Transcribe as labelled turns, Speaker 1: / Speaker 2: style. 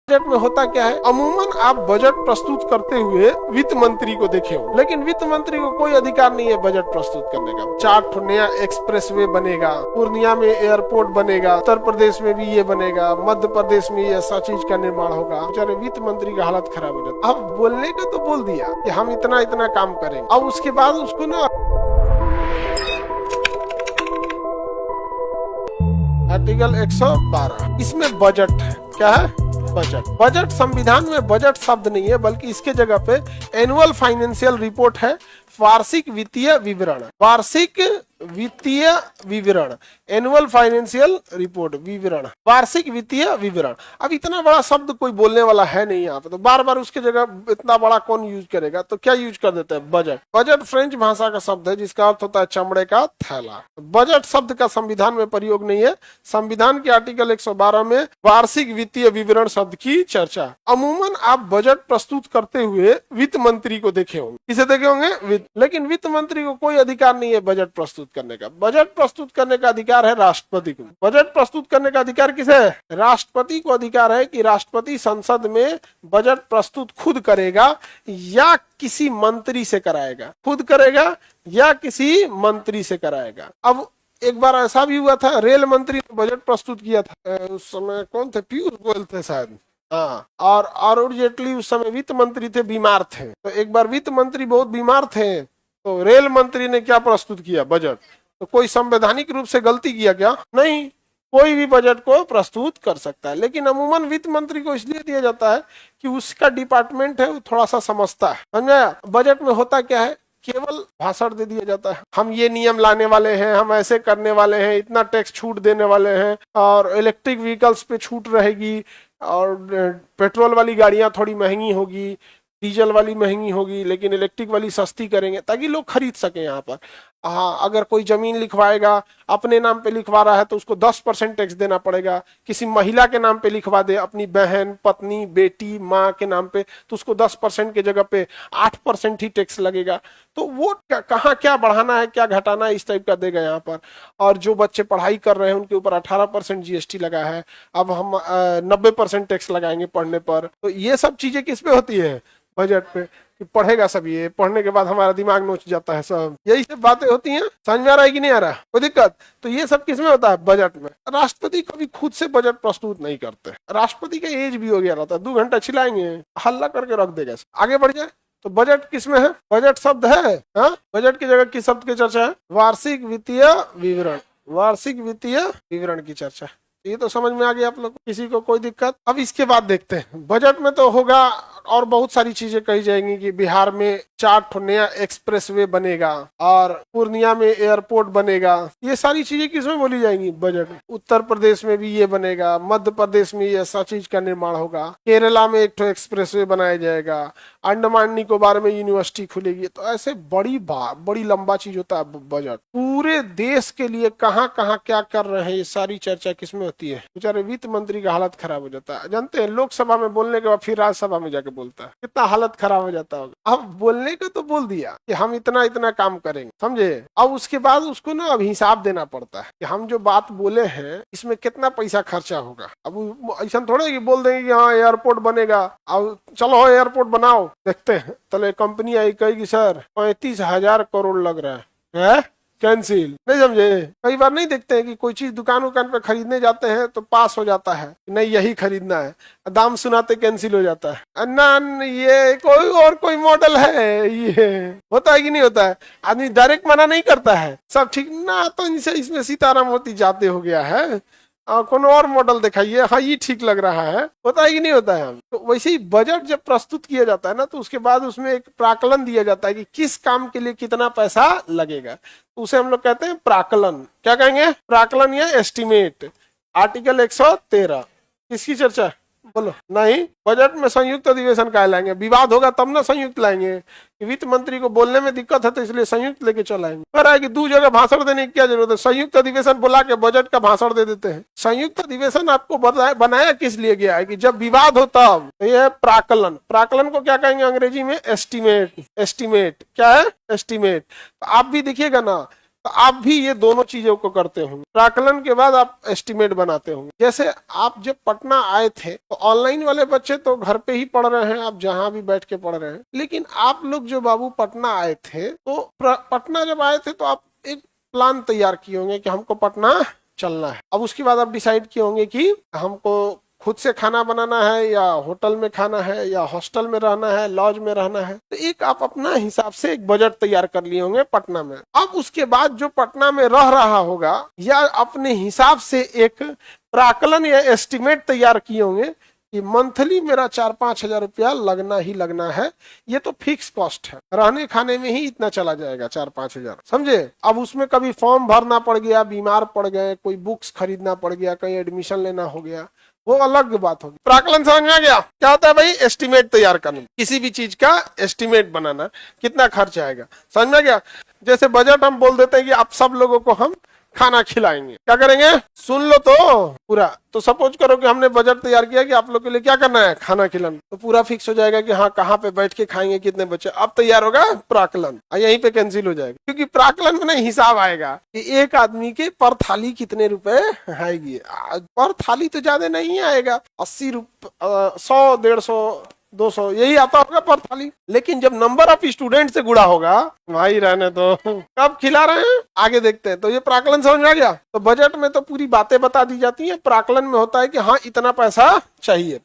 Speaker 1: Budget में होता क्या है, अमूमन आप बजट प्रस्तुत करते हुए वित्त मंत्री को देखे हो, लेकिन वित्त मंत्री को कोई अधिकार नहीं है बजट प्रस्तुत करने का। 4 नया एक्सप्रेसवे बनेगा, पूर्णिया में एयरपोर्ट बनेगा, उत्तर प्रदेश में भी ये बनेगा, मध्य प्रदेश में ये ऐसा चीज का निर्माण होगा। बेचारे वित्त मंत्री का हालत खराब हो जाता। अब बोलने का तो बोल दिया कि हम इतना इतना काम करेंगे, अब उसके बाद उसको ना आर्टिकल 112 इसमें बजट है। क्या है? बजट। बजट संविधान में बजट शब्द नहीं है, बल्कि इसके जगह पे एनुअल फाइनेंशियल रिपोर्ट है, वार्षिक वित्तीय विवरण। वार्षिक वित्तीय विवरण, एनुअल फाइनेंशियल रिपोर्ट, विवरण, वार्षिक वित्तीय विवरण। अब इतना बड़ा शब्द कोई बोलने वाला है नहीं यहाँ पे, तो बार बार उसके जगह इतना बड़ा कौन यूज करेगा, तो क्या यूज कर देते हैं? बजट। बजट फ्रेंच भाषा का शब्द है जिसका अर्थ होता है चमड़े का थैला। बजट शब्द का संविधान में प्रयोग नहीं है। संविधान के आर्टिकल 112 में वार्षिक वित्तीय विवरण शब्द की चर्चा। अमूमन आप बजट प्रस्तुत करते हुए वित्त मंत्री को देखे होंगे। किसे देखे होंगे? लेकिन वित्त मंत्री को कोई अधिकार नहीं है बजट प्रस्तुत करने का। बजट प्रस्तुत करने का अधिकार है राष्ट्रपति को। बजट प्रस्तुत करने का अधिकार किसे है? राष्ट्रपति को अधिकार है कि राष्ट्रपति संसद में बजट प्रस्तुत खुद करेगा या किसी मंत्री से कराएगा। खुद करेगा या किसी मंत्री से कराएगा। अब एक बार ऐसा भी हुआ था, रेल मंत्री ने बजट प्रस्तुत किया था, उस समय कौन थे? पीयूष गोयल थे शायद। हाँ, और अरुण जेटली उस समय वित्त मंत्री थे, बीमार थे। तो एक बार वित्त मंत्री बहुत बीमार थे, तो रेल मंत्री ने क्या प्रस्तुत किया? बजट। तो कोई संवैधानिक रूप से गलती किया क्या? नहीं, कोई भी बजट को प्रस्तुत कर सकता है। लेकिन अमूमन वित्त मंत्री को इसलिए दिया जाता है कि उसका डिपार्टमेंट है, वो थोड़ा सा समझता है। समझा? बजट में होता क्या है, केवल भाषण दे दिया जाता है, हम ये नियम लाने वाले हैं, हम ऐसे करने वाले हैं, इतना टैक्स छूट देने वाले हैं, और इलेक्ट्रिक व्हीकल्स पे छूट रहेगी, और पेट्रोल वाली गाड़ियां थोड़ी महंगी होगी, डीजल वाली महंगी होगी, लेकिन इलेक्ट्रिक वाली सस्ती करेंगे ताकि लोग खरीद सके यहाँ पर। हाँ, अगर कोई जमीन लिखवाएगा, अपने नाम पे लिखवा रहा है तो उसको 10% टैक्स देना पड़ेगा। किसी महिला के नाम पे लिखवा दे, अपनी बहन, पत्नी, बेटी, माँ के नाम पे, तो उसको 10% की जगह पे 8% ही टैक्स लगेगा। तो वो कहाँ क्या बढ़ाना है, क्या घटाना है, इस टाइप का देगा यहाँ पर। और जो बच्चे पढ़ाई कर रहे हैं उनके ऊपर 18% GST लगा है, अब हम 90% टैक्स लगाएंगे पढ़ने पर। तो ये सब चीजें किस पे होती है? बजट पे। कि पढ़ेगा सब, ये पढ़ने के बाद हमारा दिमाग नोच जाता है सब, यही सब बातें होती हैं। समझ में आ रहा है कि नहीं आ रहा? कोई दिक्कत? तो ये सब किसमें होता है? बजट में। राष्ट्रपति कभी खुद से बजट प्रस्तुत नहीं करते। राष्ट्रपति का एज भी हो गया रहता है, 2 घंटा चिल्लाएंगे, हल्ला करके रख देगा। आगे बढ़ जाए तो बजट किसमें है? बजट शब्द है। हाँ, बजट की जगह किस शब्द की चर्चा है? वार्षिक वित्तीय विवरण। वार्षिक वित्तीय विवरण की चर्चा। ये तो समझ में आ गया आप लोग, किसी को कोई दिक्कत? अब इसके बाद देखते हैं, बजट में तो होगा और बहुत सारी चीजें कही जाएंगी कि बिहार में 4 नया एक्सप्रेसवे बनेगा और पूर्णिया में एयरपोर्ट बनेगा। ये सारी चीजें किसमें बोली जाएंगी? बजट में। उत्तर प्रदेश में भी ये बनेगा, मध्य प्रदेश में ये ऐसा चीज का निर्माण होगा, केरला में एक एक्सप्रेसवे बनाया जाएगा, अंडमान निकोबार में यूनिवर्सिटी खुलेगी। तो ऐसे बड़ी लंबा चीज होता है बजट। पूरे देश के लिए कहाँ कहाँ क्या कर रहे हैं, ये सारी चर्चा किसमें होती है? बेचारे वित्त मंत्री का हालत खराब हो जाता है। जानते हैं, लोकसभा में बोलने के बाद फिर राज्यसभा में जाके बोलता है, कितना हालत खराब हो जाता होगा। अब बोलने का तो बोल दिया कि हम इतना इतना काम करेंगे, समझे? अब उसके बाद उसको ना अब हिसाब देना पड़ता है कि हम जो बात बोले हैं इसमें कितना पैसा खर्चा होगा। अब ऐसा थोड़े कि बोल देंगे कि हाँ एयरपोर्ट बनेगा, अब चलो एयरपोर्ट बनाओ, देखते हैं। तो कंपनी आई कहेगी सर 35,000 करोड़ लग रहा है, कैंसिल। नहीं समझे? कई बार नहीं देखते हैं कि कोई चीज दुकान पे खरीदने जाते हैं तो पास हो जाता है, नहीं यही खरीदना है, दाम सुनाते कैंसिल हो जाता है। ना ये कोई मॉडल है, ये होता है कि नहीं होता है? आदमी डायरेक्ट मना नहीं करता है, सब ठीक ना, तो इनसे इसमें सीताराम मोती जाते हो गया है, कौन और मॉडल दिखाइए, हाँ ये ठीक लग रहा है। होता है कि नहीं होता है? तो वैसे ही बजट जब प्रस्तुत किया जाता है ना, तो उसके बाद उसमें एक प्राकलन दिया जाता है कि किस काम के लिए कितना पैसा लगेगा। तो उसे हम लोग कहते हैं प्राकलन। क्या कहेंगे? प्राकलन या एस्टिमेट। आर्टिकल 113 किसकी चर्चा? बोलो। नहीं, बजट में संयुक्त अधिवेशन का लाएंगे, विवाद होगा तब ना संयुक्त लाएंगे। वित्त मंत्री को बोलने में दिक्कत है तो इसलिए संयुक्त लेके चल आएंगे। कह रहा है कि 2 जगह भाषण देने की क्या जरूरत है, संयुक्त अधिवेशन बुला के बजट का भाषण दे देते हैं। संयुक्त अधिवेशन आपको बनाया किस लिए गया है कि जब विवाद हो तब। तो यह प्राकलन। प्राकलन को क्या कहेंगे अंग्रेजी में? एस्टिमेट। एस्टिमेट क्या है? एस्टिमेट। आप भी देखिएगा ना, तो आप भी ये दोनों चीजों को करते होंगे। प्राकलन के बाद आप एस्टिमेट बनाते होंगे। जैसे आप जब पटना आए थे तो ऑनलाइन वाले बच्चे तो घर पे ही पढ़ रहे हैं, आप जहां भी बैठ के पढ़ रहे हैं, लेकिन आप लोग जो बाबू पटना आए थे तो पटना जब आए थे तो आप एक प्लान तैयार किए होंगे कि हमको पटना चलना है। अब उसके बाद आप डिसाइड किए होंगे कि हमको खुद से खाना बनाना है या होटल में खाना है या हॉस्टल में रहना है, लॉज में रहना है। तो एक आप अपना हिसाब से एक बजट तैयार कर लिए होंगे पटना में। अब उसके बाद जो पटना में रह रहा होगा या अपने हिसाब से एक प्राकलन या एस्टिमेट तैयार किए होंगे कि मंथली मेरा 4-5 हजार रुपया लगना ही लगना है, ये तो फिक्स कॉस्ट है, रहने खाने में ही इतना चला जाएगा 4-5 हजार, समझे। अब उसमें कभी फॉर्म भरना पड़ गया, बीमार पड़ गए, कोई बुक्स खरीदना पड़ गया, कहीं एडमिशन लेना हो गया, वो अलग बात होगी। प्राकलन समझ में आ गया? क्या होता है भाई? एस्टिमेट तैयार करना, किसी भी चीज का एस्टिमेट बनाना, कितना खर्च आएगा, समझ में आ गया। जैसे बजट हम बोल देते हैं कि आप सब लोगों को हम खाना खिलाएंगे, क्या करेंगे? सुन लो तो पूरा। तो सपोज करो कि हमने बजट तैयार किया कि आप लोग के लिए क्या करना है, खाना खिलाना, तो पूरा फिक्स हो जाएगा कि हाँ कहाँ पे बैठ के खाएंगे, कितने बच्चे। अब तैयार होगा प्राकलन, यहीं पे कैंसिल हो जाएगा, क्योंकि प्राकलन में ना हिसाब आएगा कि एक आदमी के पर थाली कितने रुपए आएगी। पर थाली तो ज्यादा नहीं आएगा, 80 रुपए, 100, 150, 200 यही आता होगा पर थाली। लेकिन जब नंबर ऑफ स्टूडेंट से गुणा होगा, भाई रहने तो कब खिला रहे हैं, आगे देखते हैं। तो ये प्राकलन समझ में आ गया। तो बजट में तो पूरी बातें बता दी जाती हैं, प्राकलन में होता है कि हाँ इतना पैसा चाहिए।